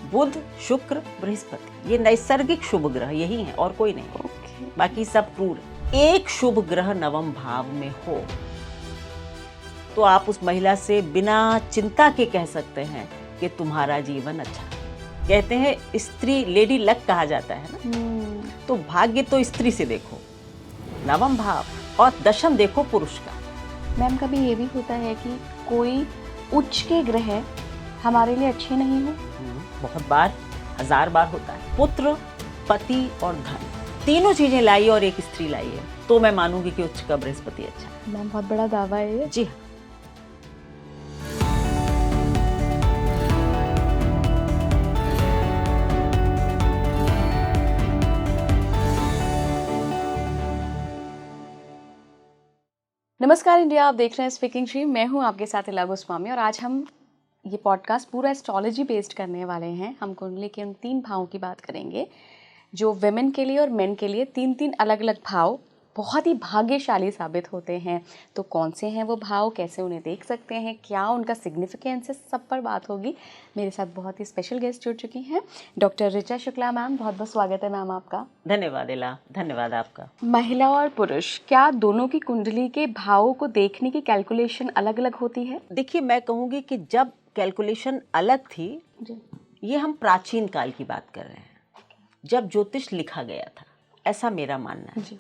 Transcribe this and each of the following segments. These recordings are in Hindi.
बुध, शुक्र, बृहस्पति, ये नैसर्गिक शुभ ग्रह यही है और कोई नहीं। बाकी सब क्रूर। एक शुभ ग्रह नवम भाव में हो तो आप उस महिला से बिना चिंता के कह सकते हैं कि तुम्हारा जीवन अच्छा है। कहते हैं स्त्री लेडी लक कहा जाता है ना, तो भाग्य तो स्त्री से देखो, नवम भाव, और दशम देखो पुरुष का। मैम कभी ये भी होता है कि कोई उच्च के ग्रह हमारे लिए अच्छे नहीं हो? बहुत बार, 1000 बार होता है। पुत्र, पति और धन, तीनों चीजें लाई और एक स्त्री लाई है तो मैं मानूंगी कि उच्च का बृहस्पति अच्छा है। मैम बहुत बड़ा दावा है ये। जी हाँ। नमस्कार इंडिया, आप देख रहे हैं स्पीकिंग श्री। मैं हूं आपके साथ इला गोस्वामी और आज हम ये पॉडकास्ट पूरा एस्ट्रोलॉजी बेस्ड करने वाले हैं। हम कुंडली के उन 3 भावों की बात करेंगे जो विमेन के लिए और मेन के लिए 3 अलग अलग भाव बहुत ही भाग्यशाली साबित होते हैं। तो कौन से हैं वो भाव, कैसे उन्हें देख सकते हैं, क्या उनका सिग्निफिकेंस है, सब पर बात होगी। मेरे साथ बहुत ही स्पेशल गेस्ट जुड़ चुकी हैं, डॉक्टर ऋचा शुक्ला मैम। बहुत बहुत स्वागत है मैम आपका। धन्यवाद इला, धन्यवाद आपका। महिला और पुरुष, क्या दोनों की कुंडली के भावों को देखने की कैलकुलेशन अलग अलग होती है? देखिए, मैं कहूँगी कि जब कैलकुलेशन अलग थी जी। ये हम प्राचीन काल की बात कर रहे हैं, जब ज्योतिष लिखा गया था, ऐसा मेरा मानना है। जी।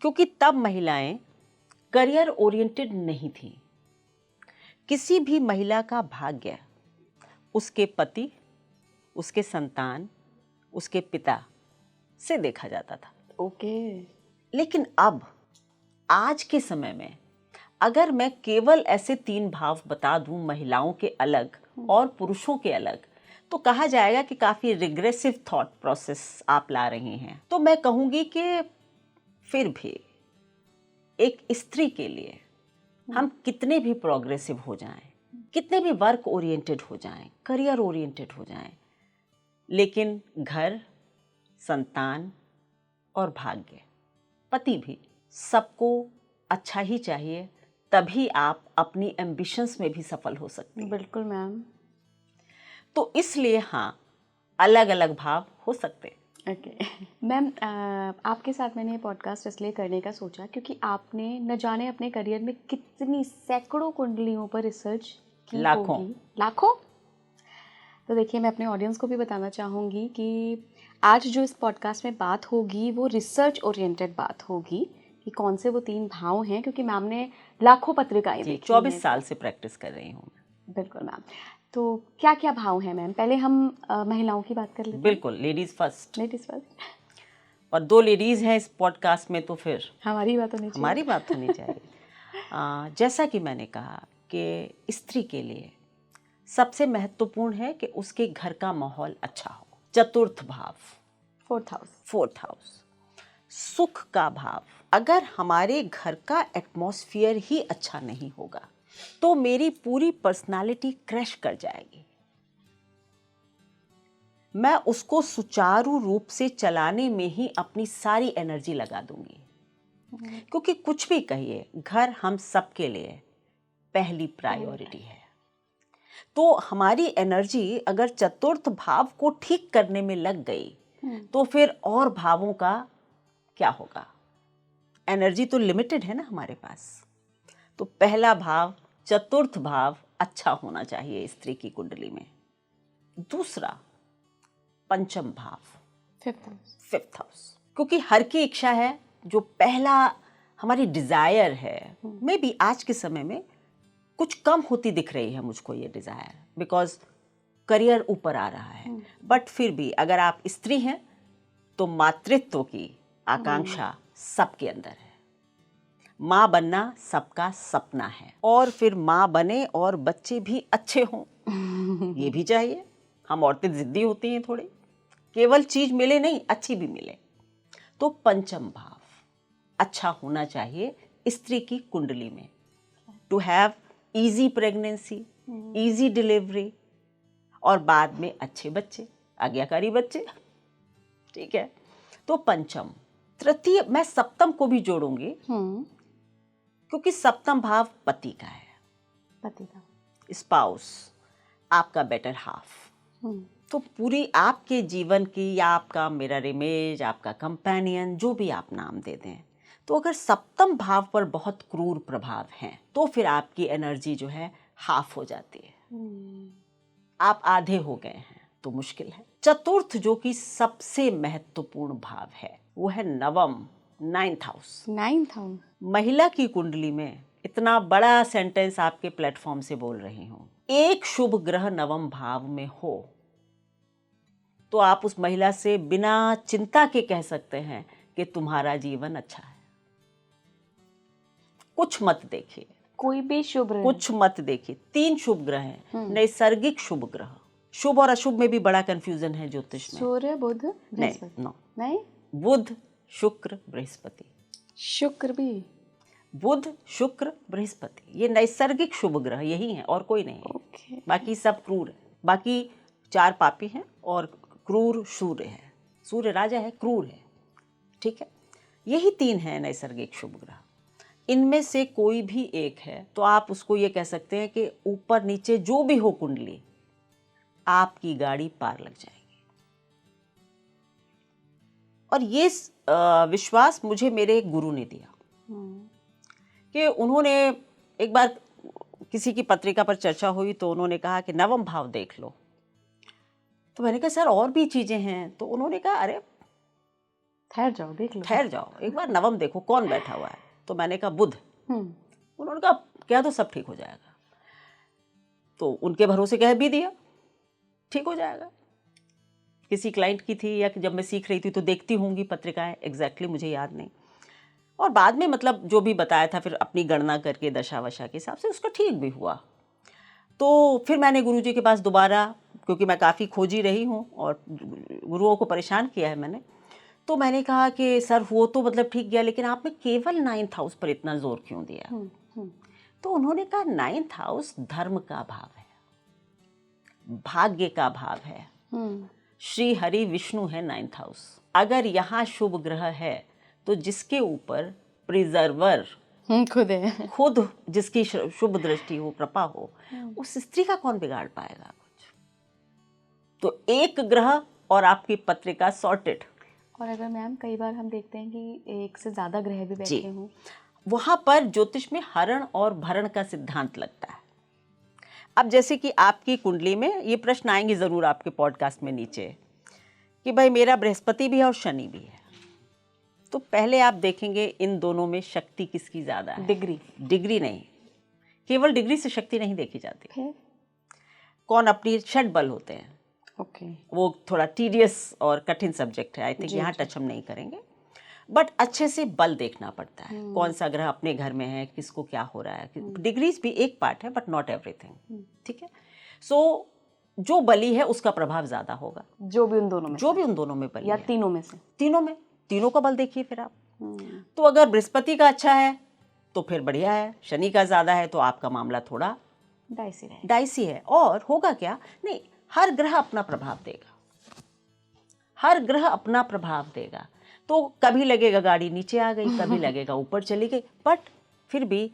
क्योंकि तब महिलाएं करियर ओरिएंटेड नहीं थी। किसी भी महिला का भाग्य उसके पति, उसके संतान, उसके पिता से देखा जाता था। ओके। लेकिन अब आज के समय में अगर मैं केवल ऐसे 3 भाव बता दूं, महिलाओं के अलग और पुरुषों के अलग, तो कहा जाएगा कि काफ़ी रिग्रेसिव थॉट प्रोसेस आप ला रही हैं। तो मैं कहूँगी कि फिर भी एक स्त्री के लिए हम कितने भी प्रोग्रेसिव हो जाएं, कितने भी वर्क ओरिएंटेड हो जाएं, करियर ओरिएंटेड हो जाएं, लेकिन घर, संतान और भाग्य, पति भी, सबको अच्छा ही चाहिए। तभी आप अपनी एम्बिशंस में भी सफल हो सकते हैं। बिल्कुल मैम। तो इसलिए हाँ, अलग अलग भाव हो सकते हैं। ओके मैम, आपके साथ मैंने ये पॉडकास्ट इसलिए करने का सोचा क्योंकि आपने न जाने अपने करियर में कितनी सैकड़ों कुंडलियों पर रिसर्च की लाखों। होगी। लाखों। तो देखिए, मैं अपने ऑडियंस को भी बताना चाहूँगी कि आज जो इस पॉडकास्ट में बात होगी वो रिसर्च ओरिएंटेड बात होगी कि कौन से वो 3 भाव हैं, क्योंकि मैम ने लाखों पत्रिकाएं देखी हैं। 24 साल से प्रैक्टिस कर रही हूँ। बिल्कुल मैम। तो क्या क्या भाव हैं मैम? पहले हम महिलाओं की बात कर लेते हैं। बिल्कुल, लेडीज फर्स्ट। Ladies first. और 2 लेडीज हैं इस पॉडकास्ट में, तो फिर हमारी बात होनी चाहिए। हमारी बात होनी चाहिए। जैसा कि मैंने कहा कि स्त्री के लिए सबसे महत्वपूर्ण है कि उसके घर का माहौल अच्छा हो। चतुर्थ भाव, 4th हाउस, सुख का भाव। अगर हमारे घर का एटमॉस्फेयर ही अच्छा नहीं होगा तो मेरी पूरी पर्सनालिटी क्रैश कर जाएगी। मैं उसको सुचारू रूप से चलाने में ही अपनी सारी एनर्जी लगा दूंगी। क्योंकि कुछ भी कहिए, घर हम सबके लिए पहली प्रायोरिटी है। तो हमारी एनर्जी अगर चतुर्थ भाव को ठीक करने में लग गई तो फिर और भावों का क्या होगा? एनर्जी तो लिमिटेड है ना हमारे पास। तो पहला भाव, चतुर्थ भाव अच्छा होना चाहिए स्त्री की कुंडली में। दूसरा, पंचम भाव, 5th हाउस, क्योंकि हर की इच्छा है, जो पहला हमारी डिजायर है, मे बी आज के समय में कुछ कम होती दिख रही है मुझको ये डिजायर, बिकॉज करियर ऊपर आ रहा है। बट फिर भी अगर आप स्त्री हैं तो मातृत्व की आकांक्षा सबके अंदर है। माँ बनना सबका सपना है, और फिर माँ बने और बच्चे भी अच्छे हों, ये भी चाहिए। हम औरतें जिद्दी होती हैं थोड़ी, केवल चीज मिले नहीं, अच्छी भी मिले। तो पंचम भाव अच्छा होना चाहिए स्त्री की कुंडली में, to have easy pregnancy, easy delivery, और बाद में अच्छे बच्चे, आज्ञाकारी बच्चे। ठीक है, तो पंचम। तृतीय, मैं सप्तम को भी जोड़ूंगी, क्योंकि सप्तम भाव पति का है, पति का, स्पाउस, आपका बेटर हाफ। तो पूरी आपके जीवन की या आपका मिरर इमेज, आपका कंपेनियन, जो भी आप नाम दे दें, तो अगर सप्तम भाव पर बहुत क्रूर प्रभाव हैं तो फिर आपकी एनर्जी जो है हाफ हो जाती है, आप आधे हो गए हैं, तो मुश्किल है। चतुर्थ जो कि सबसे महत्वपूर्ण भाव है वो है नवम, 9th हाउस। 9th house. महिला की कुंडली में इतना बड़ा सेंटेंस आपके प्लेटफॉर्म से बोल रही हूँ, एक शुभ ग्रह नवम भाव में हो तो आप उस महिला से बिना चिंता के कह सकते हैं कि तुम्हारा जीवन अच्छा है। कुछ मत देखिए, कोई भी शुभ ग्रह, कुछ मत देखिए। 3 शुभ ग्रह हैं, नैसर्गिक शुभ ग्रह। शुभ और अशुभ में भी बड़ा कंफ्यूजन है ज्योतिष में। सूर्य, बुध, नहीं, बृहस्पति। नो, नहीं, बुध, शुक्र, बृहस्पति। शुक्र भी। बुध, शुक्र, बृहस्पति, ये नैसर्गिक शुभ ग्रह यही हैं और कोई नहीं। ओके। बाकी सब क्रूर है। बाकी 4 पापी हैं और क्रूर सूर्य है। सूर्य राजा है, क्रूर है, ठीक है। यही 3 हैं नैसर्गिक शुभ ग्रह। इनमें से कोई भी एक है तो आप उसको ये कह सकते हैं कि ऊपर नीचे जो भी हो कुंडली, आपकी गाड़ी पार लग जाएगी। और ये विश्वास मुझे मेरे एक गुरु ने दिया कि उन्होंने एक बार किसी की पत्रिका पर चर्चा हुई तो उन्होंने कहा कि नवम भाव देख लो। तो मैंने कहा सर और भी चीजें हैं। तो उन्होंने कहा अरे ठहर जाओ, देख लो, ठहर जाओ, एक बार नवम देखो कौन बैठा हुआ है। तो मैंने कहा बुध। उन्होंने कहा क्या, तो सब ठीक हो जाएगा। तो उनके भरोसे कह भी दिया, ठीक हो जाएगा। किसी क्लाइंट की थी या जब मैं सीख रही थी तो देखती होंगी पत्रिकाएं, एग्जैक्टली मुझे याद नहीं। और बाद में मतलब जो भी बताया था फिर अपनी गणना करके दशा वशा के हिसाब से उसका ठीक भी हुआ। तो फिर मैंने गुरुजी के पास दोबारा, क्योंकि मैं काफ़ी खोजी रही हूँ और गुरुओं को परेशान किया है मैंने, तो मैंने कहा कि सर वो तो मतलब ठीक गया, लेकिन आपने केवल 9th हाउस पर इतना जोर क्यों दिया? तो उन्होंने कहा 9th हाउस धर्म का भाव है, भाग्य का भाव है। श्री हरि विष्णु है 9th हाउस। अगर यहाँ शुभ ग्रह है तो जिसके ऊपर प्रिजर्वर खुद है, खुद जिसकी शुभ दृष्टि हो, कृपा हो, उस स्त्री का कौन बिगाड़ पाएगा कुछ? तो एक ग्रह और आपकी पत्रिका सॉर्टेड। और अगर मैम कई बार हम देखते हैं कि एक से ज्यादा ग्रह भी बैठे हों, वहां पर ज्योतिष में हरण और भरण का सिद्धांत लगता है। अब जैसे कि आपकी कुंडली में ये प्रश्न आएंगे जरूर आपके पॉडकास्ट में नीचे कि भाई मेरा बृहस्पति भी है और शनि भी है, तो पहले आप देखेंगे इन दोनों में शक्ति किसकी ज्यादा है। डिग्री नहीं, केवल डिग्री से शक्ति नहीं देखी जाती। फिर कौन अपनी षट बल होते हैं। ओके, वो थोड़ा टीडियस और कठिन सब्जेक्ट है, आई थिंक यहाँ टच हम नहीं करेंगे, बट अच्छे से बल देखना पड़ता है। कौन सा ग्रह अपने घर में है, किसको क्या हो रहा है। डिग्रीज भी एक पार्ट है बट नॉट एवरीथिंग, ठीक है। सो जो बली है उसका प्रभाव ज्यादा होगा, जो भी उन दोनों में बली या है। तीनों का बल देखिए फिर आप। तो अगर बृहस्पति का अच्छा है तो फिर बढ़िया है, शनि का ज्यादा है तो आपका मामला थोड़ा डाइसी है। और होगा क्या, नहीं, हर ग्रह अपना प्रभाव देगा, हर ग्रह अपना प्रभाव देगा। तो कभी लगेगा गाड़ी नीचे आ गई, कभी लगेगा ऊपर चली गई, बट फिर भी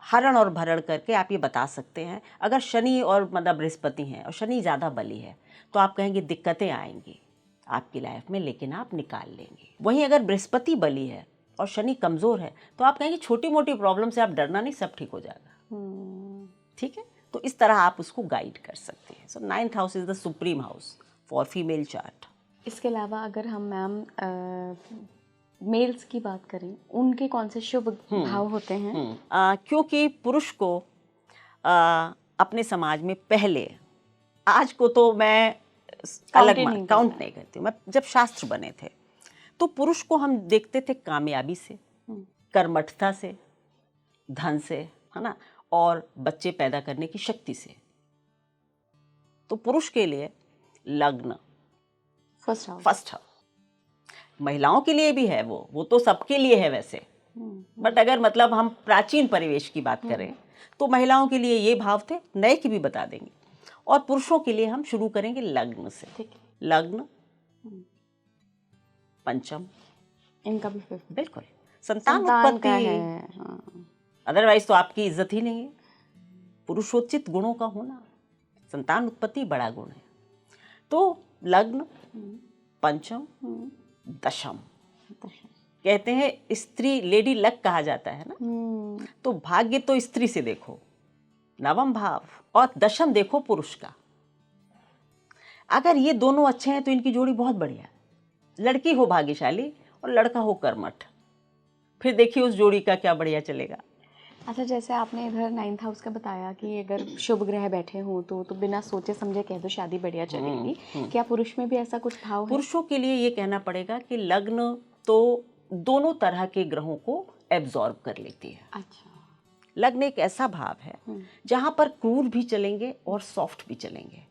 हरण और भरण करके आप ये बता सकते हैं। अगर शनि और मतलब बृहस्पति हैं और शनि ज़्यादा बली है तो आप कहेंगे दिक्कतें आएंगी आपकी लाइफ में, लेकिन आप निकाल लेंगे। वहीं अगर बृहस्पति बली है और शनि कमज़ोर है तो आप कहेंगे छोटी मोटी प्रॉब्लम से आप डरना नहीं, सब ठीक हो जाएगा, ठीक है। तो इस तरह आप उसको गाइड कर सकते हैं। सो 9th house is the supreme house for female chart. इसके अलावा अगर हम मैम मेल्स की बात करें, उनके कौन से शुभ भाव होते हैं? क्योंकि पुरुष को अपने समाज में पहले, आज को तो मैं अलग काउंट नहीं करती हूँ, मैं जब शास्त्र बने थे तो पुरुष को हम देखते थे कामयाबी से, कर्मठता से, धन से, है ना, और बच्चे पैदा करने की शक्ति से। तो पुरुष के लिए लग्न फर्स्ट हाउस। महिलाओं के लिए भी है, वो तो सबके लिए है वैसे, बट अगर मतलब हम प्राचीन परिवेश की बात करें तो महिलाओं के लिए ये भाव थे, नए की भी बता देंगे। और पुरुषों के लिए हम शुरू करेंगे लग्न से। लग्न, पंचम, इनका भी फिफ्थ, बिल्कुल संतान उत्पत्ति है। अदरवाइज तो आपकी इज्जत ही नहीं है। पुरुषोचित गुणों का होना, संतान उत्पत्ति बड़ा गुण है। तो लग्न, पंचम, दशम, कहते हैं स्त्री लेडी लक कहा जाता है ना। तो भाग्य तो स्त्री से देखो, नवम भाव, और दशम देखो पुरुष का। अगर ये दोनों अच्छे हैं तो इनकी जोड़ी बहुत बढ़िया है। लड़की हो भाग्यशाली और लड़का हो कर्मठ, फिर देखिए उस जोड़ी का क्या बढ़िया चलेगा। अच्छा, जैसे आपने इधर 9th हाउस का बताया कि अगर शुभ ग्रह बैठे हों तो बिना सोचे समझे कह दो शादी बढ़िया चलेगी, क्या पुरुष में भी ऐसा कुछ भाव है? पुरुषों के लिए ये कहना पड़ेगा कि लग्न तो दोनों तरह के ग्रहों को एब्जॉर्ब कर लेती है। अच्छा। लग्न एक ऐसा भाव है जहां पर क्रूर भी चलेंगे और सॉफ्ट भी चलेंगे,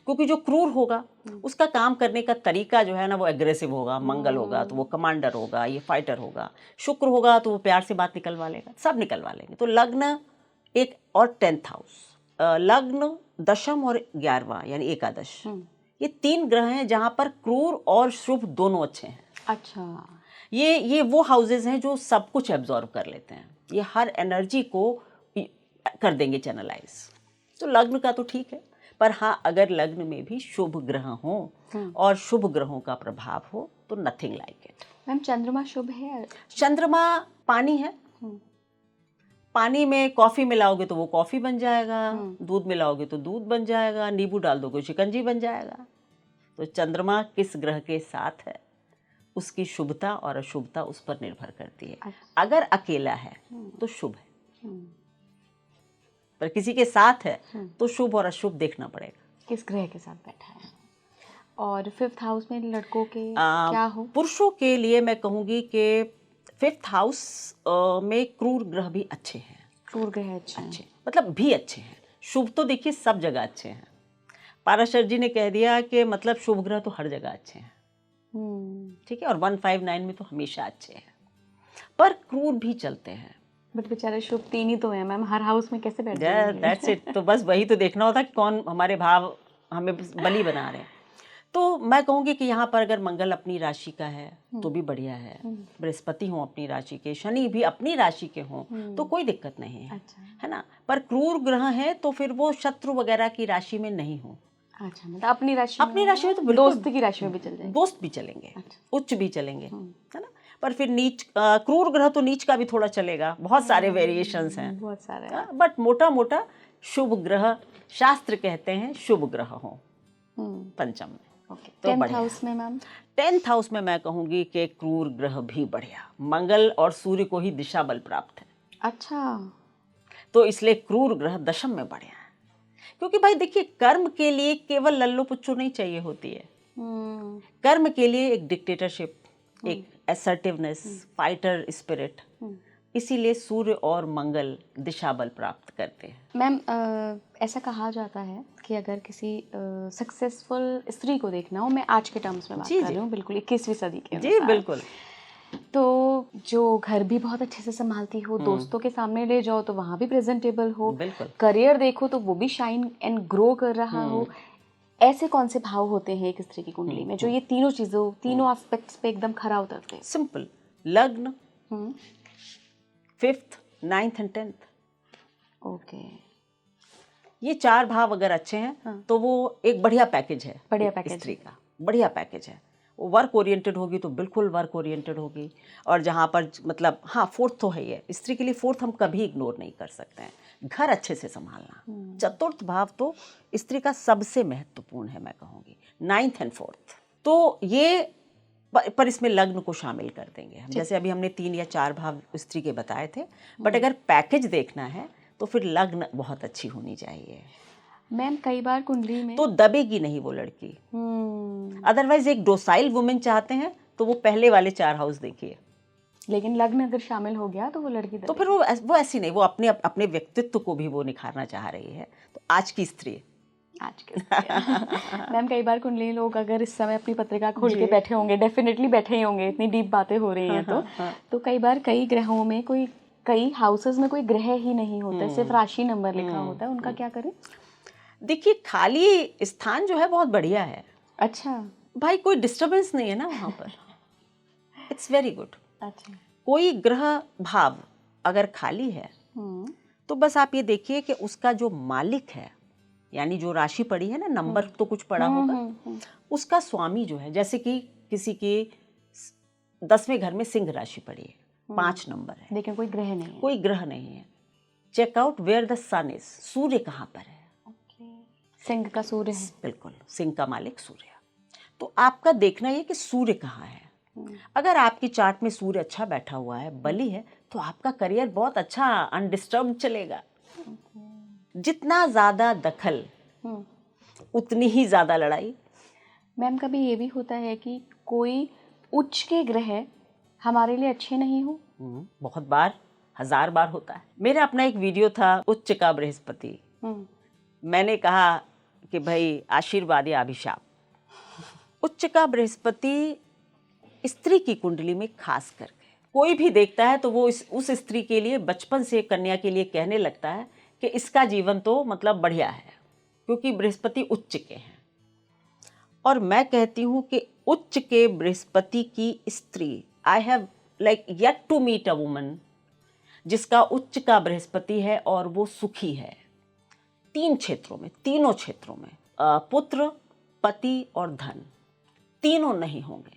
क्योंकि जो क्रूर होगा उसका काम करने का तरीका जो है ना वो एग्रेसिव होगा। मंगल होगा तो वो कमांडर होगा, ये फाइटर होगा। शुक्र होगा तो वो प्यार से बात निकलवा लेगा, सब निकलवा लेंगे। तो लग्न एक, और 10th हाउस, लग्न, दशम और 11वां यानी एकादश, ये 3 ग्रह हैं जहां पर क्रूर और शुभ दोनों अच्छे हैं। अच्छा, ये वो हाउसेज हैं जो सब कुछ एब्जॉर्ब कर लेते हैं, ये हर एनर्जी को कर देंगे चैनलाइज। तो लग्न का तो ठीक है, पर हाँ अगर लग्न में भी शुभ ग्रह हों और शुभ ग्रहों का प्रभाव हो तो नथिंग लाइक इट। मैम चंद्रमा शुभ है? चंद्रमा पानी है, पानी में कॉफी मिलाओगे तो वो कॉफी बन जाएगा, दूध मिलाओगे तो दूध बन जाएगा, नींबू डाल दोगे शिकंजी बन जाएगा। तो चंद्रमा किस ग्रह के साथ है उसकी शुभता और अशुभता उस पर निर्भर करती है। अच्छा। अगर अकेला है तो शुभ है, पर किसी के साथ है तो शुभ और अशुभ देखना पड़ेगा किस ग्रह के साथ बैठा है। और 5th हाउस में लड़कों के क्या हो? पुरुषों के लिए मैं कहूँगी कि 5th हाउस में क्रूर ग्रह भी अच्छे हैं। क्रूर ग्रह अच्छे मतलब भी अच्छे हैं। शुभ तो देखिए सब जगह अच्छे हैं। पाराशर जी ने कह दिया कि मतलब शुभ ग्रह तो हर जगह अच्छे हैं, ठीक है, और 159 में तो हमेशा अच्छे हैं, पर क्रूर भी चलते हैं। बट बेचारे शुभ 3 ही तो हैं मैम, हर हाउस में कैसे बैठ जाएंगे? That's it. तो बस वही तो देखना होता कि कौन हमारे भाव हमें बली बना रहे हैं। तो मैं कहूँगी कि यहाँ पर अगर मंगल अपनी राशि का है तो भी बढ़िया है, बृहस्पति हों अपनी राशि के, शनि भी अपनी राशि के हों तो कोई दिक्कत नहीं है। अच्छा। है ना। पर क्रूर ग्रह है तो फिर वो शत्रु वगैरह की राशि में नहीं हो। अच्छा, मतलब अपनी राशि में तो बिल्कुल दोस्त की राशि में भी चल जाएंगे, दोस्त भी चलेंगे। अच्छा। उच्च भी चलेंगे, है ना। पर फिर नीच, क्रूर ग्रह तो नीच का भी थोड़ा चलेगा, बहुत सारे वेरिएशंस हैं, बहुत सारे। बट मोटा मोटा शुभ ग्रह शास्त्र कहते हैं शुभ ग्रह हो पंचम में। ओके। तो 10th हाउस में मैम? 10th हाउस में मैं कहूँगी कि क्रूर ग्रह भी बढ़िया, मंगल और सूर्य को ही दिशा बल प्राप्त है। अच्छा, तो इसलिए क्रूर ग्रह दशम में बढ़िया है, क्योंकि भाई देखिए कर्म के लिए केवल लल्लो पुच्चो नहीं चाहिए होती है। कर्म के लिए एक डिक्टेटरशिप, एक असर्टिवनेस, फाइटर स्पिरिट, इसीलिए सूर्य और मंगल दिशा बल प्राप्त करते हैं। मैम ऐसा कहा जाता है कि अगर किसी सक्सेसफुल स्त्री को देखना हो, मैं आज के टर्म्स में बात कर रही हूँ, बिल्कुल 21वीं सदी के जी बिल्कुल, तो जो घर भी बहुत अच्छे से संभालती हो, दोस्तों के सामने ले जाओ तो वहाँ भी प्रेजेंटेबल हो, करियर देखो तो वो भी शाइन एंड ग्रो कर रहा हो, ऐसे कौन से भाव होते हैं एक स्त्री की कुंडली में जो ये तीनों चीजों, तीनों एस्पेक्ट्स पे एकदम खरा उतरते हैं? सिंपल, लग्न, 5th, 9th and 10th। Okay. ये 4 भाव अगर अच्छे हैं तो वो एक बढ़िया पैकेज है, बढ़िया पैकेज स्त्री का बढ़िया पैकेज है। वो वर्क ओरिएंटेड होगी तो बिल्कुल वर्क ओरिएंटेड होगी, और जहाँ पर मतलब हाँ 4th तो है ही है स्त्री के लिए, 4th हम कभी इग्नोर नहीं कर सकते हैं, घर अच्छे से संभालना। 4th भाव तो स्त्री का सबसे महत्वपूर्ण है मैं कहूँगी, 9th एंड 4th। तो ये पर इसमें लग्न को शामिल कर देंगे हम, जैसे अभी हमने 3 या 4 भाव स्त्री के बताए थे, बट अगर पैकेज देखना है तो फिर लग्न बहुत अच्छी होनी चाहिए। मैम कई बार कुंडली में तो दबेगी नहीं वो लड़की। अदरवाइज एक डोसाइल वुमेन चाहते हैं तो वो पहले वाले 4 हाउस देखिए, लेकिन लग्न अगर शामिल हो गया तो वो लड़की तो फिर वो ऐसी नहीं, वो अपने व्यक्तित्व को भी वो निखारना चाह रही है। तो आज की स्त्री आज के मैम कई बार कुंडली लोग अगर इस समय अपनी पत्रिका खोल के बैठे होंगे, डेफिनेटली बैठे ही होंगे, इतनी डीप बातें हो रही हैं तो कई बार कई ग्रहों में कई हाउसेस में कोई ग्रह ही नहीं होता, सिर्फ राशि नंबर लिखा होता है, उनका क्या करें? देखिए खाली स्थान जो है बहुत बढ़िया है। अच्छा भाई कोई डिस्टरबेंस नहीं है ना वहाँ पर, इट्स वेरी गुड। अच्छा, कोई ग्रह भाव अगर खाली है तो बस आप ये देखिए कि उसका जो मालिक है यानी जो राशि पड़ी है ना, नंबर तो कुछ पड़ा होगा, उसका स्वामी जो है, जैसे कि किसी की 10वें घर में सिंह राशि पड़ी है, 5 नंबर है, लेकिन कोई ग्रह नहीं है। कोई ग्रह नहीं है। Check out where the sun is, सूर्य कहाँ पर है। सिंह का सूर्य है। बिल्कुल, सिंह का मालिक सूर्य। तो आपका देखना ये कि सूर्य कहाँ है। अगर आपकी चार्ट में सूर्य अच्छा बैठा हुआ है, बली है, तो आपका करियर बहुत अच्छा अनडिस्टर्ब चलेगा। जितना ज्यादा दखल उतनी ही ज्यादा लड़ाई। मैम कभी ये भी होता है कि कोई उच्च के ग्रह हमारे लिए अच्छे नहीं हो? बहुत बार, 1000 बार होता है। मेरा अपना एक वीडियो था उच्च का बृहस्पति। मैंने कहा कि भाई आशीर्वाद या अभिशाप। उच्च का बृहस्पति स्त्री की कुंडली में खास करके कोई भी देखता है तो वो उस स्त्री के लिए, बचपन से कन्या के लिए कहने लगता है कि इसका जीवन तो मतलब बढ़िया है, क्योंकि बृहस्पति उच्च के हैं। और मैं कहती हूँ कि उच्च के बृहस्पति की स्त्री, I have like yet to meet a woman जिसका उच्च का बृहस्पति है और वो सुखी है 3 क्षेत्रों में, तीनों क्षेत्रों में, पुत्र, पति और धन, तीनों नहीं होंगे।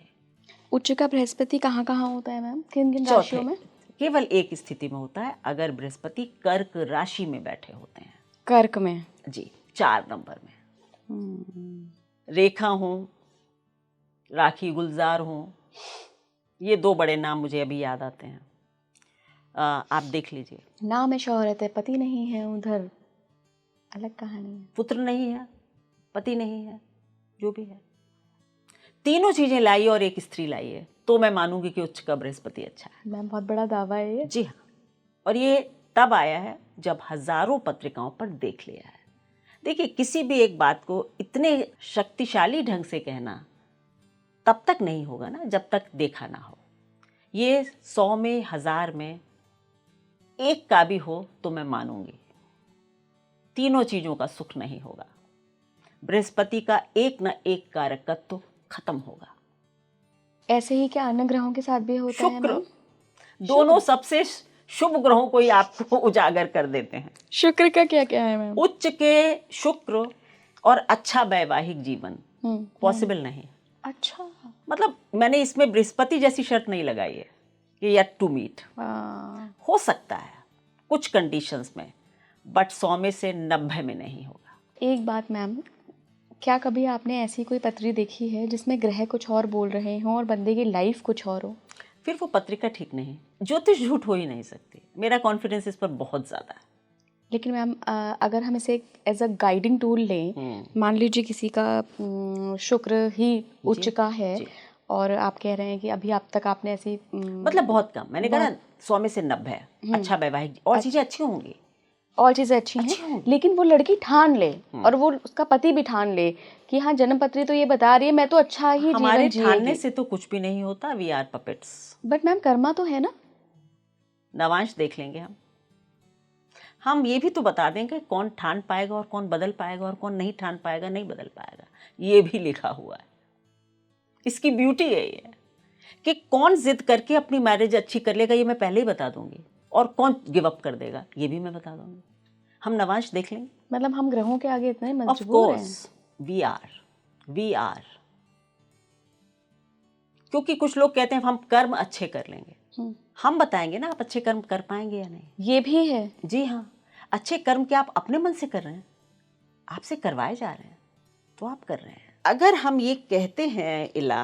उच्च का बृहस्पति कहाँ कहाँ होता है मैम, किन किन राशियों में? केवल एक स्थिति में होता है, अगर बृहस्पति कर्क राशि में बैठे होते हैं। कर्क में? जी, 4 नंबर में। रेखा हो, राखी गुलजार हो, ये 2 बड़े नाम मुझे अभी याद आते हैं। आप देख लीजिए। नाम है, शोहरत है, पति नहीं है, उधर अलग कहानी है। पुत्र नहीं है, पति नहीं है, जो भी है, तीनों चीजें लाई और एक स्त्री लाई है, तो मैं मानूंगी कि उच्च का बृहस्पति अच्छा है। मैम बहुत बड़ा दावा है ये। जी हाँ, और ये तब आया है जब हजारों पत्रिकाओं पर देख लिया है। देखिए, किसी भी एक बात को इतने शक्तिशाली ढंग से कहना तब तक नहीं होगा ना जब तक देखा ना हो। ये 100 में, 1000 में एक का भी हो तो मैं मानूंगी। तीनों चीजों का सुख नहीं होगा। बृहस्पति का एक न एक कारकत्व खत्म होगा। ऐसे ही क्या अन्य ग्रहों के साथ भी होता है? शुक्र, दोनों सबसे शुभ ग्रहों को ही आपको उजागर कर देते हैं। शुक्र का क्या क्या है मैम? उच्च के शुक्र और अच्छा वैवाहिक जीवन पॉसिबल नहीं। अच्छा, मतलब मैंने इसमें बृहस्पति जैसी शर्त नहीं लगाई है कि येट टू मीट। हो सकता है कुछ कंडीशंस में, बट 100 में से 90 में नहीं होगा। एक बात मैम, क्या कभी आपने ऐसी कोई पत्री देखी है जिसमें ग्रह कुछ और बोल रहे हों और बंदे की लाइफ कुछ और हो? फिर वो पत्रिका ठीक नहीं। ज्योतिष झूठ हो ही नहीं सकती। मेरा कॉन्फिडेंस इस पर बहुत ज़्यादा है। लेकिन मैम अगर हम इसे एज अ गाइडिंग टूल लें, मान लीजिए किसी का शुक्र ही उच्च का है और आप कह रहे हैं कि अभी अब तक आपने ऐसी मतलब बहुत कम, मैंने कहा ना 100 में से 90 है अच्छा वैवाहिक, और चीज़ें अच्छी होंगी, और चीज़ें अच्छी हैं, लेकिन वो लड़की ठान ले और वो उसका पति भी ठान ले कि हाँ जन्म पत्री तो ये बता रही है मैं तो अच्छा ही जीवन जिएगी। हमारे ठानने से तो कुछ भी नहीं होता, we are puppets. But ma'am karma तो है ना। नवांश देख लेंगे हम ये भी तो बता देंगे कौन ठान पाएगा और कौन बदल पाएगा और कौन नहीं ठान पाएगा, नहीं बदल पाएगा, ये भी लिखा हुआ है। इसकी ब्यूटी है ये कि कौन जिद करके अपनी मैरिज अच्छी कर लेगा, ये मैं पहले ही बता दूंगी, और कौन गिव अप कर देगा ये भी मैं बता दूंगी। हम नवांश देख लेंगे। मतलब हम ग्रहों के आगे इतने मजबूर हैं। ऑफ कोर्स वी आर, क्योंकि कुछ लोग कहते हैं हम कर्म अच्छे कर लेंगे, हम बताएंगे ना आप अच्छे कर्म कर पाएंगे या नहीं। ये भी है। जी हाँ, अच्छे कर्म क्या आप अपने मन से कर रहे हैं, आपसे करवाए जा रहे हैं तो आप कर रहे हैं। अगर हम ये कहते हैं इला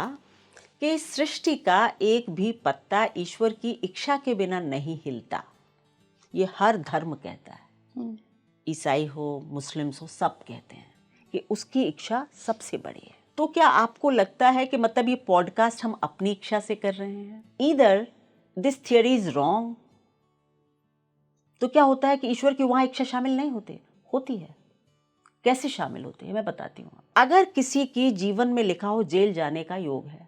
कि सृष्टि का एक भी पत्ता ईश्वर की इच्छा के बिना नहीं हिलता, ये हर धर्म कहता है, ईसाई हो, मुस्लिम्स हो, सब कहते हैं कि उसकी इच्छा सबसे बड़ी है। तो क्या आपको लगता है कि मतलब ये पॉडकास्ट हम अपनी इच्छा से कर रहे हैं? Either this theory is wrong. तो क्या होता है कि ईश्वर की वहां इच्छा शामिल नहीं होती है। कैसे शामिल होती है मैं बताती हूँ। अगर किसी की जीवन में लिखा हो जेल जाने का योग है,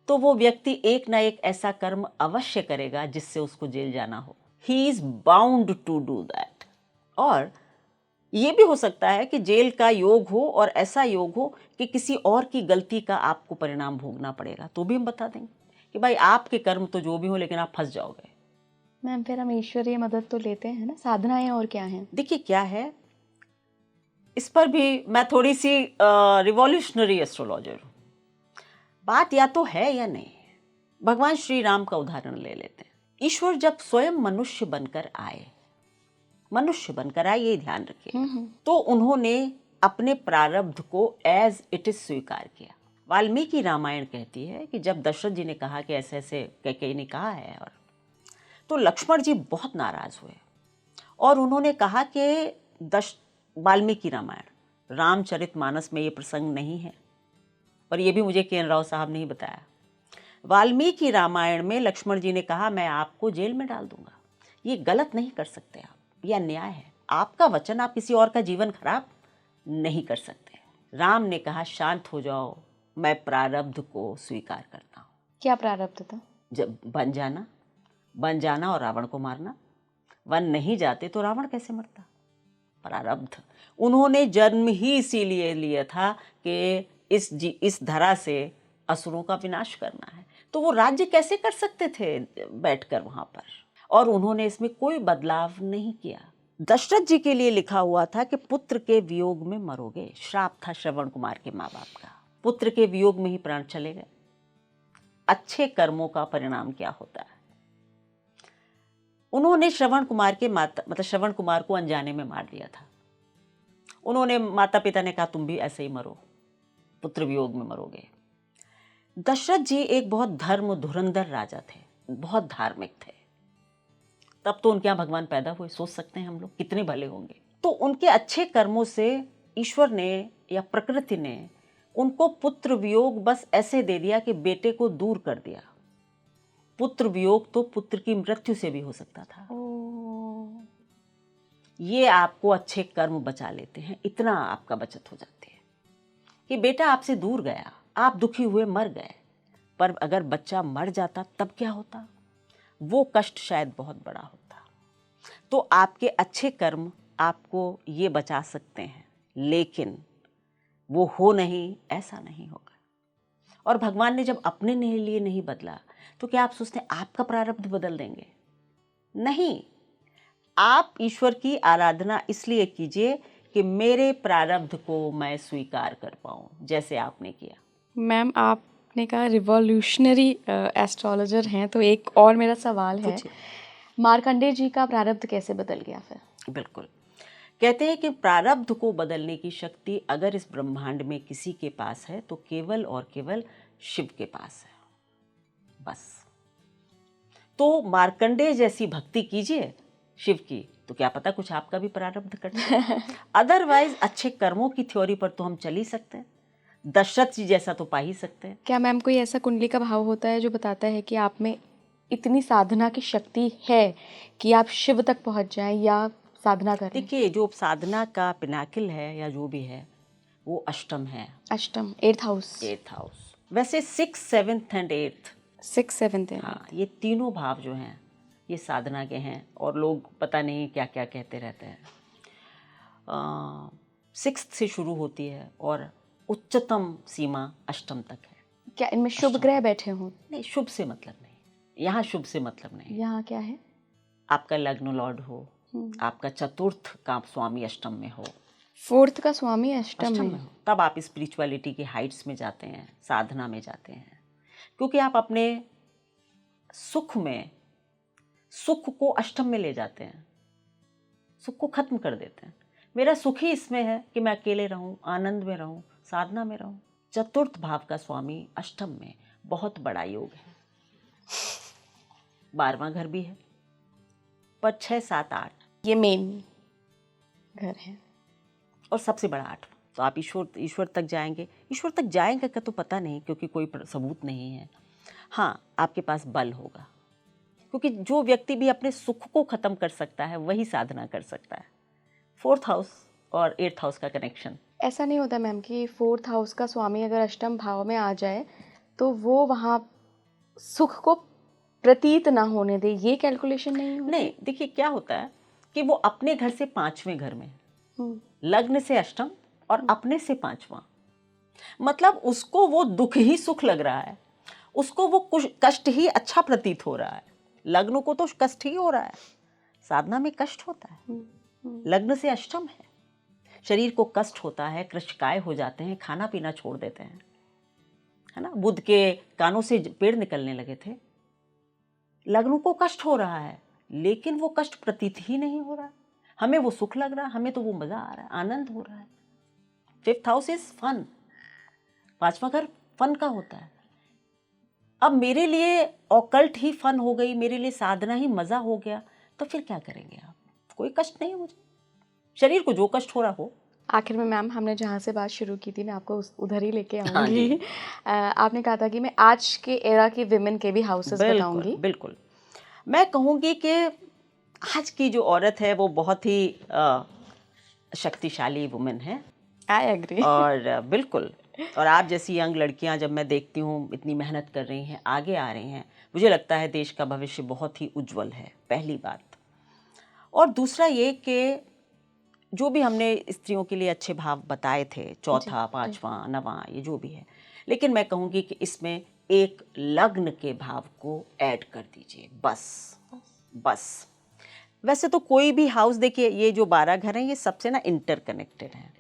तो वो व्यक्ति एक ना एक ऐसा कर्म अवश्य करेगा जिससे उसको जेल जाना हो। He is bound to do that. और ये भी हो सकता है कि जेल का योग हो और ऐसा योग हो कि किसी और की गलती का आपको परिणाम भोगना पड़ेगा, तो भी हम बता देंगे कि भाई आपके कर्म तो जो भी हो लेकिन आप फंस जाओगे। मैम फिर हम ईश्वरीय मदद तो लेते हैं ना, साधनाएं और क्या हैं? देखिए क्या है, इस पर भी मैं थोड़ी सी रिवॉल्यूशनरी एस्ट्रोलॉजर हूँ। बात या तो है या नहीं है। भगवान श्री राम का उदाहरण ले लेते हैं। ईश्वर जब स्वयं मनुष्य बनकर आए ये ध्यान रखिए, तो उन्होंने अपने प्रारब्ध को एज इट इज स्वीकार किया। वाल्मीकि रामायण कहती है कि जब दशरथ जी ने कहा कि ऐसे ऐसे कैकेयी ने कहा है, और तो लक्ष्मण जी बहुत नाराज हुए और उन्होंने कहा कि वाल्मीकि रामायण रामचरितमानस में ये प्रसंग नहीं है, और ये भी मुझे के.एन. राव साहब ने ही बताया। वाल्मीकि रामायण में लक्ष्मण जी ने कहा मैं आपको जेल में डाल दूंगा, ये गलत नहीं कर सकते आप, ये अन्याय है, आपका वचन आप किसी और का जीवन खराब नहीं कर सकते। राम ने कहा शांत हो जाओ, मैं प्रारब्ध को स्वीकार करता हूँ। क्या प्रारब्ध था? जब बन जाना और रावण को मारना। वन नहीं जाते तो रावण कैसे मरता? प्रारब्ध। उन्होंने जन्म ही इसीलिए लिया था कि इस धरा से असुरों का विनाश करना है, तो वो राज्य कैसे कर सकते थे बैठकर वहां पर? और उन्होंने इसमें कोई बदलाव नहीं किया। दशरथ जी के लिए लिखा हुआ था कि पुत्र के वियोग में मरोगे, श्राप था श्रवण कुमार के माँ बाप का, पुत्र के वियोग में ही प्राण चले गए। अच्छे कर्मों का परिणाम क्या होता है? उन्होंने श्रवण कुमार को अनजाने में मार दिया था। उन्होंने, माता पिता ने कहा तुम भी ऐसे ही मरो, पुत्र वियोग में मरोगे। दशरथ जी एक बहुत धर्म धुरंधर राजा थे, बहुत धार्मिक थे। तब तो उनके यहाँ भगवान पैदा हुए, सोच सकते हैं हम लोग कितने भले होंगे। तो उनके अच्छे कर्मों से ईश्वर ने या प्रकृति ने उनको पुत्र वियोग बस ऐसे दे दिया कि बेटे को दूर कर दिया। पुत्र वियोग तो पुत्र की मृत्यु से भी हो सकता था। ये आपको अच्छे कर्म बचा लेते हैं, इतना आपका बचत हो जाती है कि बेटा आपसे दूर गया, आप दुखी हुए, मर गए, पर अगर बच्चा मर जाता तब क्या होता? वो कष्ट शायद बहुत बड़ा होता। तो आपके अच्छे कर्म आपको ये बचा सकते हैं, लेकिन वो हो नहीं, ऐसा नहीं होगा। और भगवान ने जब अपने लिए नहीं बदला, तो क्या आप सोचते हैं आपका प्रारब्ध बदल देंगे? नहीं। आप ईश्वर की आराधना इसलिए कीजिए कि मेरे प्रारब्ध को मैं स्वीकार कर पाऊं, जैसे आपने किया। मैम, आपने कहा रिवॉल्यूशनरी एस्ट्रोलॉजर हैं, तो एक और मेरा सवाल है, मार्कंडेय जी का प्रारब्ध कैसे बदल गया फिर? बिल्कुल, कहते हैं कि प्रारब्ध को बदलने की शक्ति अगर इस ब्रह्मांड में किसी के पास है तो केवल और केवल शिव के पास है, बस। तो मार्कंडेय जैसी भक्ति कीजिए शिव की, तो क्या पता कुछ आपका भी प्रारब्ध कट जाए। अदरवाइज अच्छे कर्मों की थ्योरी पर तो हम चल ही सकते हैं, दशरथ जी जैसा तो पा ही सकते हैं। क्या मैम कोई ऐसा कुंडली का भाव होता है जो बताता है कि आप में इतनी साधना की शक्ति है कि आप शिव तक पहुंच जाएं या साधना करें? देखिए, जो साधना का पिनाकिल है या जो भी है वो अष्टम है। अष्टम, 8th हाउस। वैसे 6th, 7th and 8th, 6th, 7th and हाँ, ये तीनों भाव जो हैं ये साधना के हैं, और लोग पता नहीं क्या क्या कहते रहते हैं। 6th से शुरू होती है और उच्चतम सीमा अष्टम तक है। क्या इनमें शुभ ग्रह बैठे हों? नहीं, शुभ से मतलब नहीं, यहाँ शुभ से मतलब नहीं। यहाँ क्या है? आपका लग्न लॉर्ड हो, आपका चतुर्थ का स्वामी अष्टम में हो, 4th का स्वामी अष्टम में हो, तब आप स्पिरिचुअलिटी के हाइट्स में जाते हैं, साधना में जाते हैं, क्योंकि आप अपने सुख को अष्टम में ले जाते हैं, सुख को खत्म कर देते हैं। मेरा सुख ही इसमें है कि मैं अकेले रहूं, आनंद में रहूं, साधना में रहूं। चतुर्थ भाव का स्वामी अष्टम में बहुत बड़ा योग है, 12वां घर भी है, पर 6, 7, 8 ये मेन घर है, और सबसे बड़ा 8वां। तो आप ईश्वर तक जाएंगे का तो पता नहीं, क्योंकि कोई सबूत नहीं है। हाँ, आपके पास बल होगा, क्योंकि जो व्यक्ति भी अपने सुख को खत्म कर सकता है वही साधना कर सकता है। 4th हाउस और 8th हाउस का कनेक्शन। ऐसा नहीं होता मैम कि 4th हाउस का स्वामी अगर अष्टम भाव में आ जाए तो वो वहाँ सुख को प्रतीत ना होने दे, ये कैलकुलेशन नहीं होती? नहीं, देखिए क्या होता है कि वो अपने घर से 5वें घर में, लग्न से अष्टम और अपने से 5वां, मतलब उसको वो दुख ही सुख लग रहा है, उसको वो कुछ कष्ट ही अच्छा प्रतीत हो रहा है। लग्न को तो कष्ट ही हो रहा है, साधना में कष्ट होता है। लग्न से अष्टम है, शरीर को कष्ट होता है, कृशकाय हो जाते हैं, खाना पीना छोड़ देते हैं, है ना। बुध के कानों से पेड़ निकलने लगे थे। लग्न को कष्ट हो रहा है, लेकिन वो कष्ट प्रतीत ही नहीं हो रहा है। हमें वो सुख लग रहा है, हमें तो वो मजा आ रहा है, आनंद हो रहा है। 5th हाउस इज फन, 5वां घर फन का होता है। अब मेरे लिए ऑकल्ट ही फन हो गई, मेरे लिए साधना ही मजा हो गया, तो फिर क्या करेंगे आप? कोई कष्ट नहीं है मुझे, शरीर को जो कष्ट हो रहा हो। आखिर में मैम, हमने जहाँ से बात शुरू की थी, मैं आपको उधर ही लेके हाँ आऊँगी। जी। आपने कहा था कि मैं आज के एरा के विमेन के भी हाउसेस बताऊंगी। बिल्कुल। मैं कहूँगी कि आज की जो औरत है वो बहुत ही शक्तिशाली वुमेन है। I agree. और बिल्कुल, और आप जैसी यंग लड़कियां जब मैं देखती हूँ इतनी मेहनत कर रही हैं, आगे आ रही हैं, मुझे लगता है देश का भविष्य बहुत ही उज्जवल है, पहली बात। और दूसरा ये कि जो भी हमने स्त्रियों के लिए अच्छे भाव बताए थे, चौथा, पांचवा, नवा, ये जो भी है, लेकिन मैं कहूँगी कि इसमें एक लग्न के भाव को ऐड कर दीजिए, बस। वैसे तो कोई भी हाउस, देखिए ये जो 12 घर हैं ये सबसे ना इंटरकनेक्टेड हैं,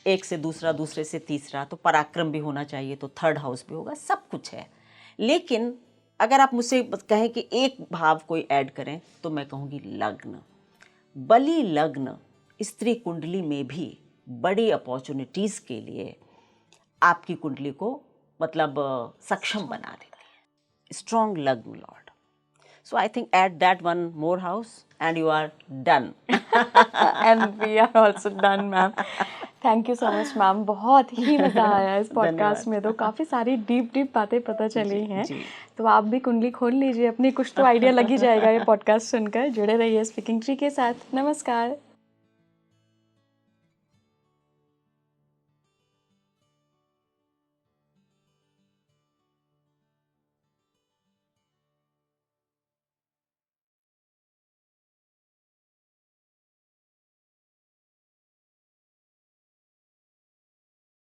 एक से दूसरा, दूसरे से तीसरा, तो पराक्रम भी होना चाहिए तो 3rd हाउस भी होगा, सब कुछ है। लेकिन अगर आप मुझसे कहें कि एक भाव कोई ऐड करें तो मैं कहूँगी लग्न। बली लग्न स्त्री कुंडली में भी बड़ी अपॉर्चुनिटीज़ के लिए आपकी कुंडली को मतलब सक्षम बना देती है। स्ट्रॉन्ग लग्न lord. So I think at that one more house and you are done. And we are also done ma'am. Thank you so much ma'am, बहुत ही मज़ा आया इस पॉडकास्ट में। तो काफ़ी सारी डीप बातें पता चली हैं। तो आप भी कुंडली खोल लीजिए अपनी, कुछ तो आइडिया लग ही जाएगा ये पॉडकास्ट सुनकर। जुड़े रहिए स्पीकिंग ट्री के साथ। नमस्कार।